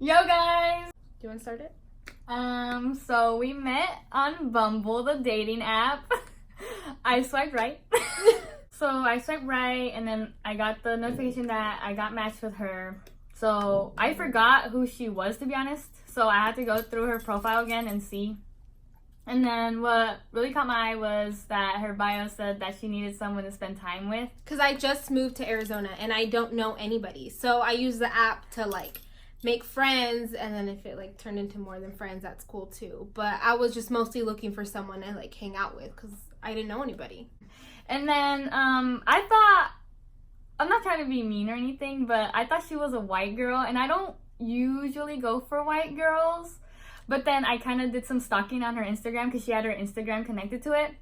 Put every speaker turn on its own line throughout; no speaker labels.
Yo guys!
Do you want to start it?
So we met on Bumble, the dating app. I swiped right. So I swiped right and then I got the notification that I got matched with her. So I forgot who she was, to be honest. So I had to go through her profile again and see. And then what really caught my eye was that her bio said that she needed someone to spend time with.
Because I just moved to Arizona and I don't know anybody. So I use the app to make friends, and then if it turned into more than friends, that's cool too. But I was just mostly looking for someone to hang out with because I didn't know anybody.
And then I thought, I'm not trying to be mean or anything, but I thought she was a white girl, and I don't usually go for white girls. But then I kind of did some stalking on her Instagram because she had her Instagram connected to it.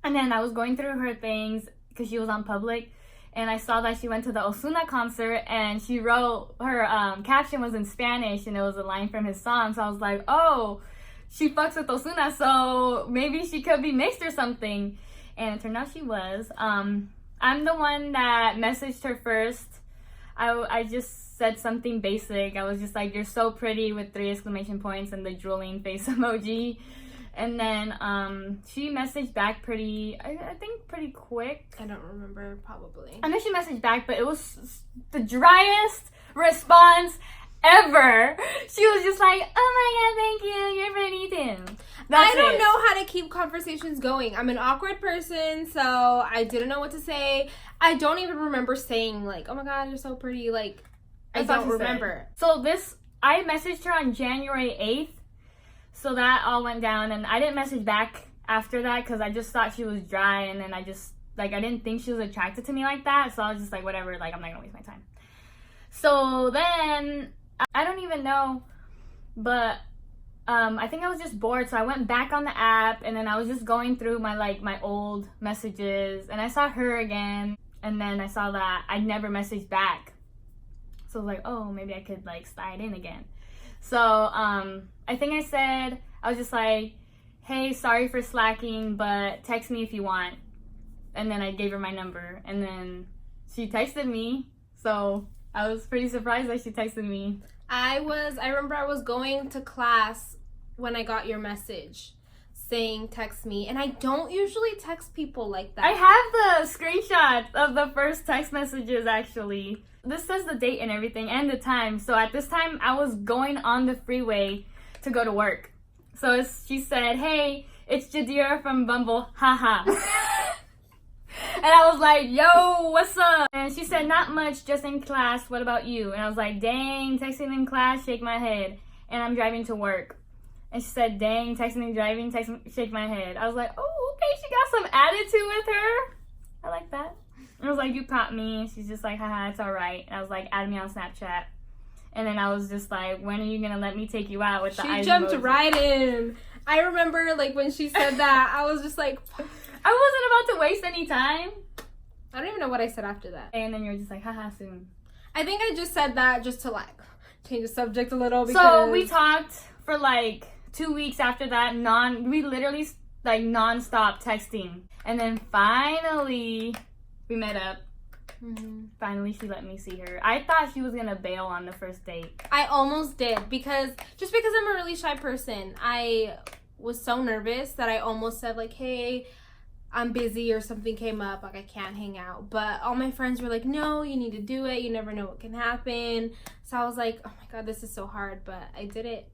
And then I was going through her things because she was on public. And I saw that she went to the Ozuna concert, and she wrote, her caption was in Spanish, and it was a line from his song. So I was like, oh, she fucks with Ozuna, so maybe she could be mixed or something. And it turned out she was. I'm the one that messaged her first. I just said something basic. I was just like, you're so pretty, with 3 exclamation points and the drooling face emoji. And then she messaged back I think pretty quick.
I don't remember, probably.
I know she messaged back, but it was the driest response ever. She was just like, oh my god, thank you, you're pretty too.
I don't know how to keep conversations going. I'm an awkward person, so I didn't know what to say. I don't even remember saying oh my god, you're so pretty. I don't remember.
So I messaged her on January 8th. So that all went down, and I didn't message back after that because I just thought she was dry, and then I just, I didn't think she was attracted to me like that, so I was just like, whatever, I'm not gonna waste my time. So then, I don't even know, but I think I was just bored, so I went back on the app, and then I was just going through my old messages, and I saw her again, and then I saw that I'd never messaged back. So I was like, oh, maybe I could, slide in again. So, I think I was just like, hey, sorry for slacking, but text me if you want. And then I gave her my number, and then she texted me. So I was pretty surprised that she texted me.
I remember I was going to class when I got your message saying text me, and I don't usually text people like that.
I have the screenshots of the first text messages, actually. This says the date and everything and the time. So at this time, I was going on the freeway to go to work. So she said, hey, it's Jadira from Bumble, haha. And I was like, yo, what's up? And she said, not much, just in class, what about you? And I was like, dang, texting in class, shake my head. And I'm driving to work. And she said, dang, texting and driving, shake my head. I was like, oh, okay, she got some attitude with her. I like that. I was like, you caught me. And she's just like, haha, it's all right. And I was like, add me on Snapchat. And then I was just like, when are you going to let me take you out with the eyes
She jumped
emoji?
right in. I remember, when she said that, I was just like...
I wasn't about to waste any time.
I don't even know what I said after that.
And then you're just like, haha, soon.
I think I just said that just to, change the subject a little because...
So we talked for, 2 weeks after that. We literally, non-stop texting. And then finally... we met up.
Mm-hmm.
Finally, she let me see her. I thought she was gonna bail on the first date.
I almost did because I'm a really shy person. I was so nervous that I almost said hey, I'm busy or something came up, I can't hang out. But all my friends were like, no, you need to do it. You never know what can happen. So I was like, oh my god, this is so hard, but I did it.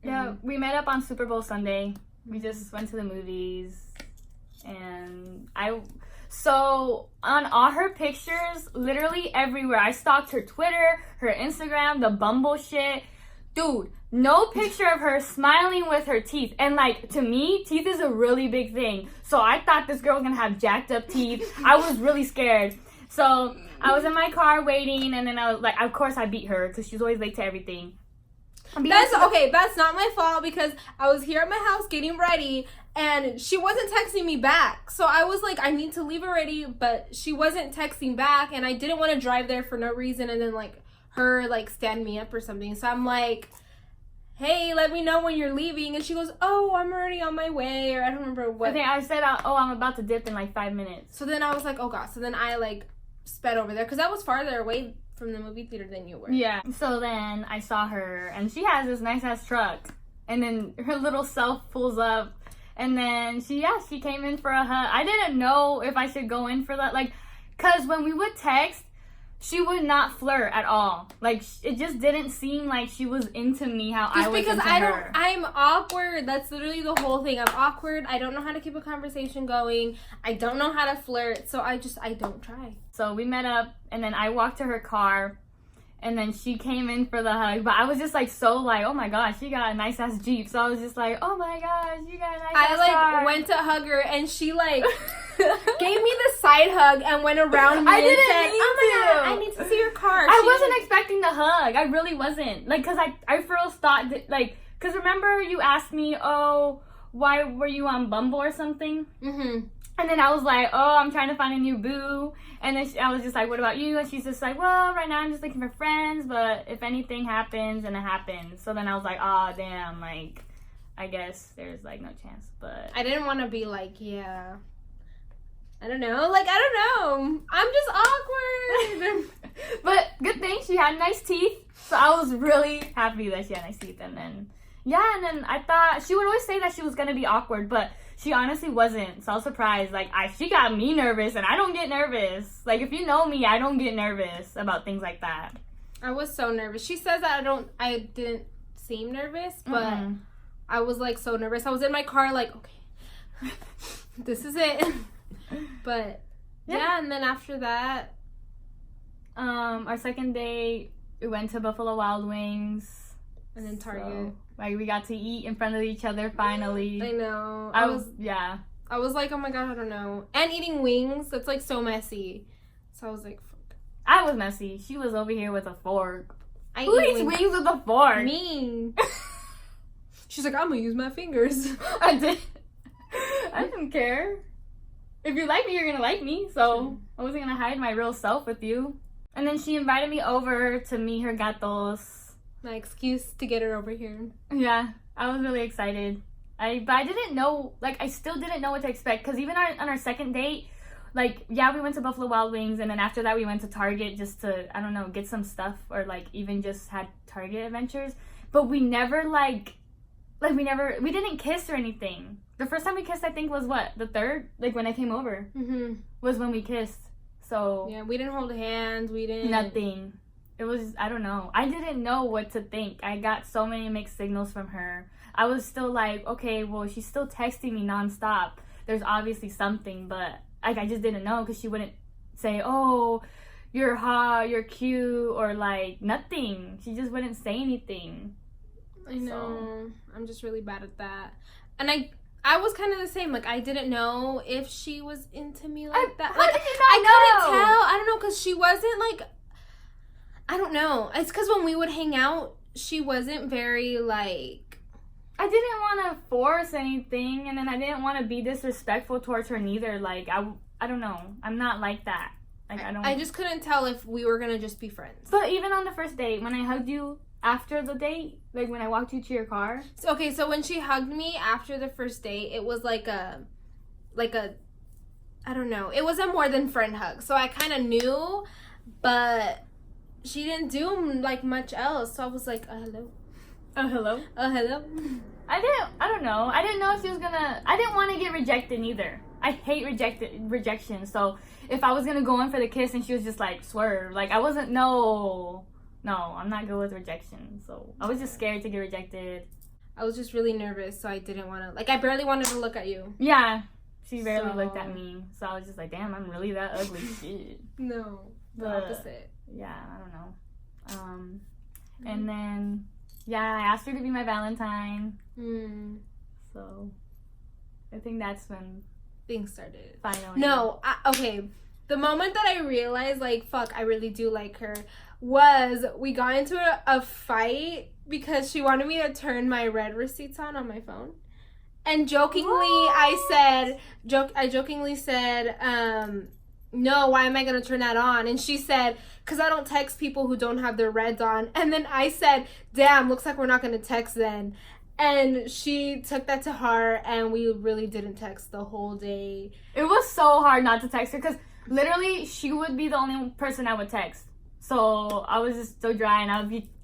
Yeah, we met up on Super Bowl Sunday. We just went to the movies, and So, on all her pictures, literally everywhere, I stalked her Twitter, her Instagram, the Bumble shit. Dude, no picture of her smiling with her teeth. And, to me, teeth is a really big thing. So, I thought this girl was gonna have jacked up teeth. I was really scared. So, I was in my car waiting, and then I was of course I beat her, because she's always late to everything.
That's not my fault because I was here at my house getting ready and she wasn't texting me back. So I was like, I need to leave already, but she wasn't texting back and I didn't want to drive there for no reason and then her stand me up or something. So I'm like, hey, let me know when you're leaving. And she goes, oh, I'm already on my way, or I don't remember what.
I think I said, oh, I'm about to dip in 5 minutes.
So then I was like, oh god. So then I sped over there because that was farther away from the movie theater than you were.
Yeah. So then I saw her, and she has this nice ass truck, and then her little self pulls up, and then she came in for a hug. I didn't know if I should go in for that, like, cause when we would text, she would not flirt at all. Like, it just didn't seem like she was into me how I was into her.
I'm awkward. That's literally the whole thing. I'm awkward. I don't know how to keep a conversation going. I don't know how to flirt. So I don't try.
So we met up, and then I walked to her car, and then she came in for the hug. But I was just like, so like, oh my gosh, she got a nice ass Jeep. So I was just like, oh my gosh, you got a nice ass car.
I went to hug her, and she like gave me the side hug and went around me
I
and
didn't
said,
mean
oh my
to.
God, I need to see your car.
I wasn't expecting the hug. I really wasn't. Like, cause I first thought that, like, cause remember you asked me, oh, why were you on Bumble or something?
Mm-hmm.
And then I was like, oh, I'm trying to find a new boo. And then I was just like, what about you? And she's just like, well, right now I'm just looking for friends, but if anything happens, then it happens. So then I was like, oh, damn, like, I guess there's, like, no chance. But
I didn't want to be like, yeah. I don't know. Like, I don't know. I'm just awkward.
But good thing she had nice teeth. So I was really happy that she had nice teeth. And then, yeah, and then I thought, she would always say that she was going to be awkward, but she honestly wasn't. So I was surprised. Like, she got me nervous, and I don't get nervous. Like, if you know me, I don't get nervous about things like that.
I was so nervous. She says that I didn't seem nervous, but I was, like, so nervous. I was in my car, like, okay, this is it. But, yeah, and then after that,
our second day, we went to Buffalo Wild Wings.
And then Target.
So, like, we got to eat in front of each other finally.
I know.
I was
like, oh my God, I don't know. And eating wings, that's, like, so messy. So I was like, fuck.
I was messy. She was over here with a fork.
I
Who
eat
eats wings with a fork?
Me. She's like, I'm gonna use my fingers.
I didn't care. If you like me, you're gonna like me. So I wasn't gonna hide my real self with you. And then she invited me over to meet her gatos.
My excuse to get her over here.
Yeah, I was really excited. But I didn't know, like, I still didn't know what to expect. Because even on our second date, like, yeah, we went to Buffalo Wild Wings. And then after that, we went to Target just to, I don't know, get some stuff. Or, like, even just had Target adventures. But we never, we didn't kiss or anything. The first time we kissed, I think, was what? The third? Like, when I came over.
Mm-hmm.
Was when we kissed. So.
Yeah, we didn't hold hands. We didn't.
Nothing. It was, I don't know. I didn't know what to think. I got so many mixed signals from her. I was still like, okay, well, she's still texting me nonstop. There's obviously something, but like, I just didn't know because she wouldn't say, oh, you're hot, you're cute, or like nothing. She just wouldn't say anything.
I know. So. I'm just really bad at that. And I was kind of the same. Like, I didn't know if she was into me like that.
How
like,
did you not
I
know?
couldn't tell. I don't know, because she wasn't like, I don't know. It's because when we would hang out, she wasn't very like.
I didn't want to force anything, and then I didn't want to be disrespectful towards her neither. Like, I don't know. I'm not like that. Like,
I just couldn't tell if we were gonna just be friends.
But even on the first date, when I hugged you after the date, like when I walked you to your car.
So when she hugged me after the first date, it was like a, I don't know. It was a more than friend hug. So I kind of knew, but she didn't do like much else. So I was like, hello.
Hello?
Hello?
I don't know. I didn't know if she was gonna, I didn't want to get rejected either. I hate rejection. So if I was gonna go in for the kiss and she was just like, swerve, like I wasn't, no, I'm not good with rejection. So I was just scared to get rejected.
I was just really nervous. So I didn't want to, like, I barely wanted to look at you.
Yeah. She barely looked at me. So I was just like, damn, I'm really that ugly. Shit.
No. The opposite.
Yeah, I don't know. And then, yeah, I asked her to be my Valentine. So, I think that's when
things started.
Finally.
No, okay. The moment that I realized, like, fuck, I really do like her, was we got into a fight because she wanted me to turn my red receipts on my phone. And jokingly, I jokingly said, no, why am I going to turn that on? And she said, because I don't text people who don't have their reds on. And then I said, damn, looks like we're not going to text then. And she took that to heart, and we really didn't text the whole day.
It was so hard not to text her, because literally, she would be the only person I would text. So I was just so dry, and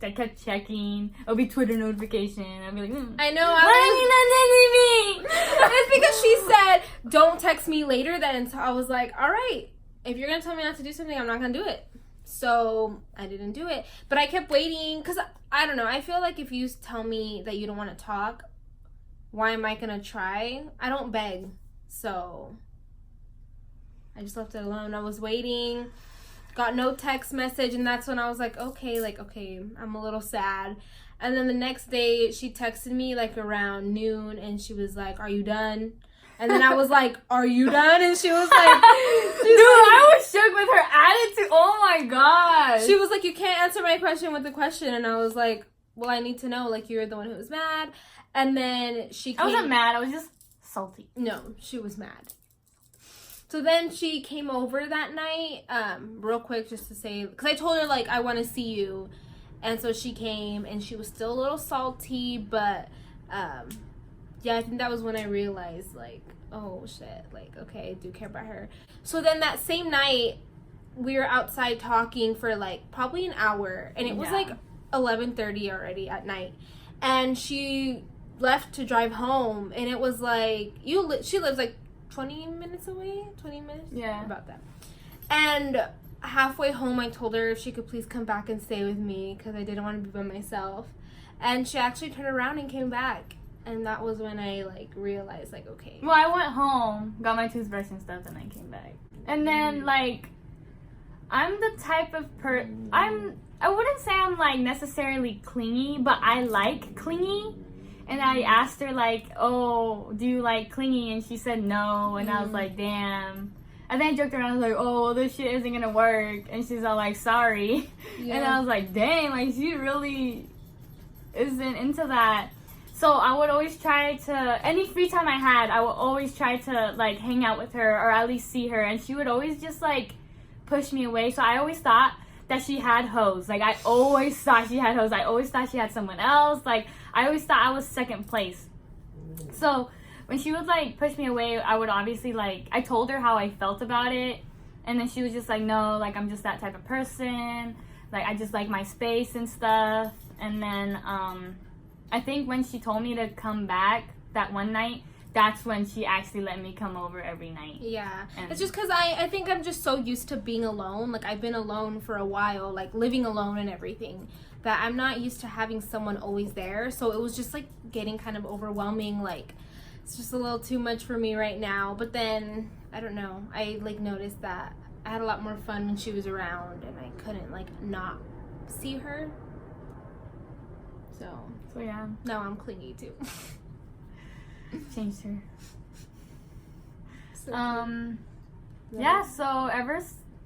I kept checking. It'll be Twitter notification. I'd be like,
I know.
why are you not texting me?
It's because she said, don't text me later then. So I was like, all right, if you're going to tell me not to do something, I'm not going to do it. So I didn't do it. But I kept waiting because, I don't know. I feel like if you tell me that you don't want to talk, why am I going to try? I don't beg. So I just left it alone. I was waiting. Got no text message, and that's when I was like, okay, I'm a little sad. And then the next day, she texted me, like, around noon, and she was like, are you done? And then I was like, are you done? And she was like...
Dude, I was shook with her attitude. Oh, my gosh.
She was like, you can't answer my question with a question. And I was like, well, I need to know. Like, you're the one who was mad. And then she came...
I wasn't mad. I was just salty.
No, she was mad. So then she came over that night, real quick, just to say, because I told her, like, I want to see you. And so she came, and she was still a little salty, but, yeah, I think that was when I realized, like, oh, shit, like, okay, I do care about her. So then that same night, we were outside talking for, like, probably an hour, and it was, like, 11:30 already at night. And she left to drive home, and it was, like, she lives, like, 20 minutes away? 20 minutes?
Yeah.
About that. And halfway home, I told her if she could please come back and stay with me because I didn't want to be by myself. And she actually turned around and came back. And that was when I, like, realized, like, okay.
Well, I went home, got my toothbrush and stuff, and I came back. And then, like, I'm the type of I wouldn't say I'm, like, necessarily clingy, but I like clingy. And I asked her, like, oh, do you like clingy? And she said no. And I was like, damn. And then I joked around. I was like, oh, well, this shit isn't going to work. And she's all like, sorry. Yeah. And I was like, dang, like, she really isn't into that. So I would always try to, any free time I had, I would always try to, like, hang out with her or at least see her. And she would always just, like, push me away. So I always thought that she had hoes. Like, I always thought she had hoes. I always thought she had someone else. Like, I always thought I was second place. So when she would, like, push me away, I would obviously, like, I told her how I felt about it. And then she was just like, no, like, I'm just that type of person. Like, I just like my space and stuff. And then I think when she told me to come back that one night, that's when she actually let me come over every night.
Yeah. It's just because I think I'm just so used to being alone. Like, I've been alone for a while, like, living alone and everything, that I'm not used to having someone always there. So it was just, like, getting kind of overwhelming. Like, it's just a little too much for me right now. But then, I don't know. I, like, noticed that I had a lot more fun when she was around, and I couldn't, like, not see her. So
yeah.
Now I'm clingy, too.
Changed her.
So
yeah, so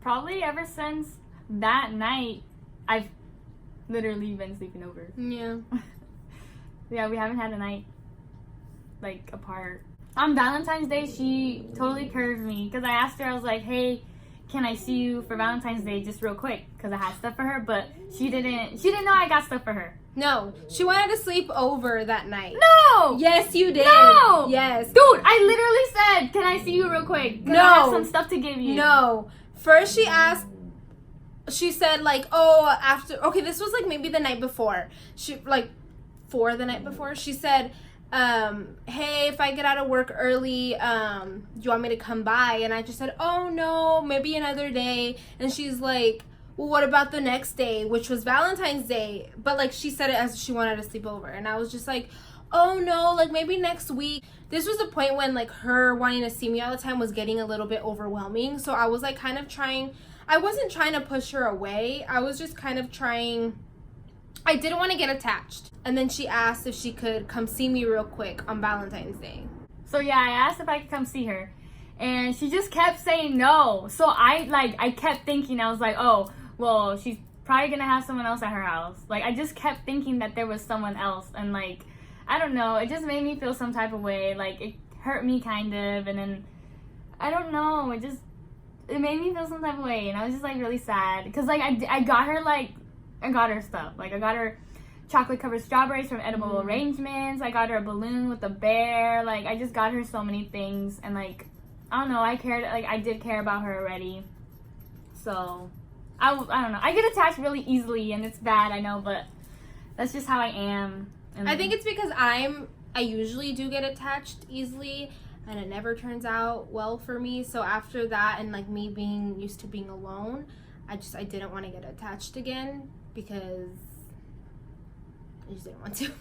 probably ever since that night, I've literally been sleeping over.
Yeah.
Yeah, we haven't had a night, like, apart. On Valentine's Day, she totally curved me, because I asked her, I was like, hey, can I see you for Valentine's Day just real quick? Because I had stuff for her, but she didn't know I got stuff for her.
No, she wanted to sleep over that night.
No!
Yes, you did.
No!
Yes.
Dude, I literally said, can I see you real quick? No. I have some stuff to give you.
No. First she said, like, oh, after, okay, this was, like, maybe the night before. The night before, she said, hey, if I get out of work early, do you want me to come by? And I just said, oh, no, maybe another day. And she's like, well, what about the next day, which was Valentine's Day? But, like, she said it as she wanted to sleep over. And I was just like, oh, no, like, maybe next week. This was the point when, like, her wanting to see me all the time was getting a little bit overwhelming. So I was, like, kind of I wasn't trying to push her away. I was just kind of I didn't want to get attached. And then she asked if she could come see me real quick on Valentine's Day.
So, yeah, I asked if I could come see her. And she just kept saying no. So I kept thinking, I was like, oh, well, she's probably going to have someone else at her house. Like, I just kept thinking that there was someone else. And, like, I don't know. It just made me feel some type of way. Like, it hurt me kind of. And then, I don't know. It made me feel some type of way. And I was just, like, really sad. Because, like, I got her stuff. Like, I got her chocolate-covered strawberries from Edible Arrangements. I got her a balloon with a bear. Like, I just got her so many things. And, like, I don't know. I did care about her already. So, I don't know. I get attached really easily, and it's bad, I know, but that's just how I am. And
I think it's because I usually do get attached easily, and it never turns out well for me. So after that, and like me being used to being alone, I didn't want to get attached again because I just didn't want to.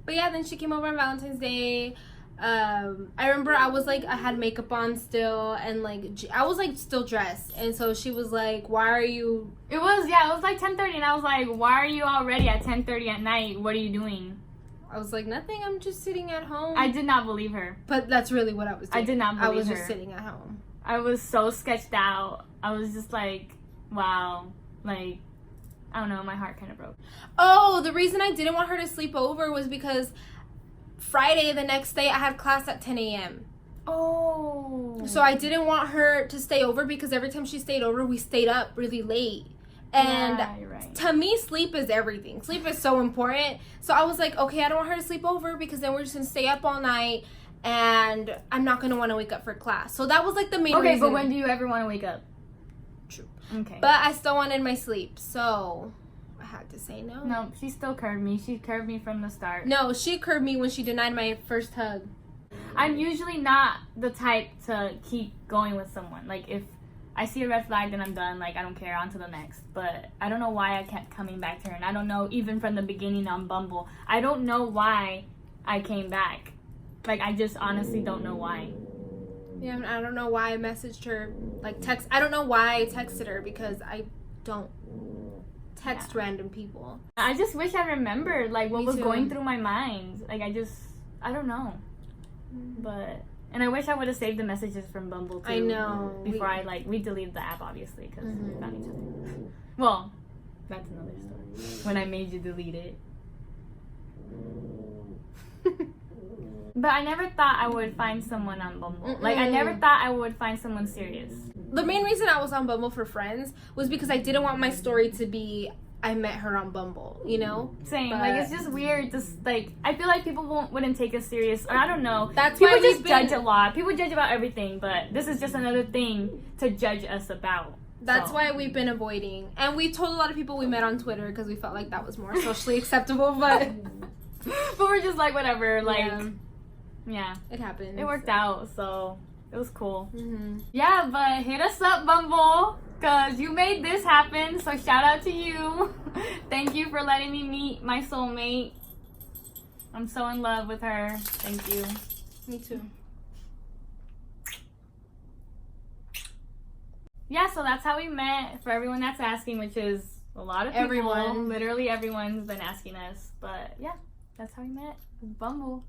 But yeah, then she came over on Valentine's Day. I remember I had makeup on still, and like I was like still dressed, and so she was like, "Why are you?"
It was like 10:30, and I was like, "Why are you already at 10:30 at night? What are you doing?"
I was like, "Nothing. I'm just sitting at home."
I did not believe her.
But that's really what I was doing.
I did not believe her.
I was just sitting at home.
I was so sketched out. I was just like, wow, like, I don't know, my heart kind of broke.
Oh, the reason I didn't want her to sleep over was because Friday, the next day, I had class at 10 a.m.
Oh.
So I didn't want her to stay over because every time she stayed over, we stayed up really late. And
yeah, you're right.
To me, sleep is everything. Sleep is so important. So I was like, okay, I don't want her to sleep over because then we're just going to stay up all night and I'm not going to want to wake up for class. So that was like the main reason.
Okay, but when do you ever want to wake up?
True.
Okay.
But I still wanted my sleep. So I had to say no.
No, she still curved me. She curved me from the start.
No, she curved me when she denied my first hug.
I'm usually not the type to keep going with someone. Like, if I see a red flag, then I'm done. Like, I don't care. On to the next. But I don't know why I kept coming back to her. And I don't know, even from the beginning on Bumble, I don't know why I came back. Like, I just honestly don't know why.
Yeah, I don't know why I messaged her. Like, text. I don't know why I texted her because I don't text random people.
I just wish I remembered, like, what
Me
was
too.
going through my mind. Like, I don't know. But, and I wish I would have saved the messages from Bumble, too.
I know.
Before we deleted the app, obviously, because we found each other. Well, that's another story. When I made you delete it. But I never thought I would find someone on Bumble. Like, I never thought I would find someone serious.
The main reason I was on Bumble for friends was because I didn't want my story to be I met her on Bumble, you know?
Same.
But
like, it's just weird. Just, like, I feel like people wouldn't take us serious. Or I don't know.
That's
people
why
just judge a lot. People judge about everything. But this is just another thing to judge us about.
That's why we've been avoiding. And we told a lot of people we met on Twitter because we felt like that was more socially acceptable. But
we're just like, whatever. Like, yeah.
It happened.
It worked out. So it was cool.
Mm-hmm.
Yeah, but hit us up, Bumble. Because you made this happen. So shout out to you. Thank you for letting me meet my soulmate. I'm so in love with her. Thank you.
Me too.
Yeah, so that's how we met. For everyone that's asking, which is a lot of people.
Everyone.
Literally everyone's been asking us. But yeah, that's how we met. Bumble.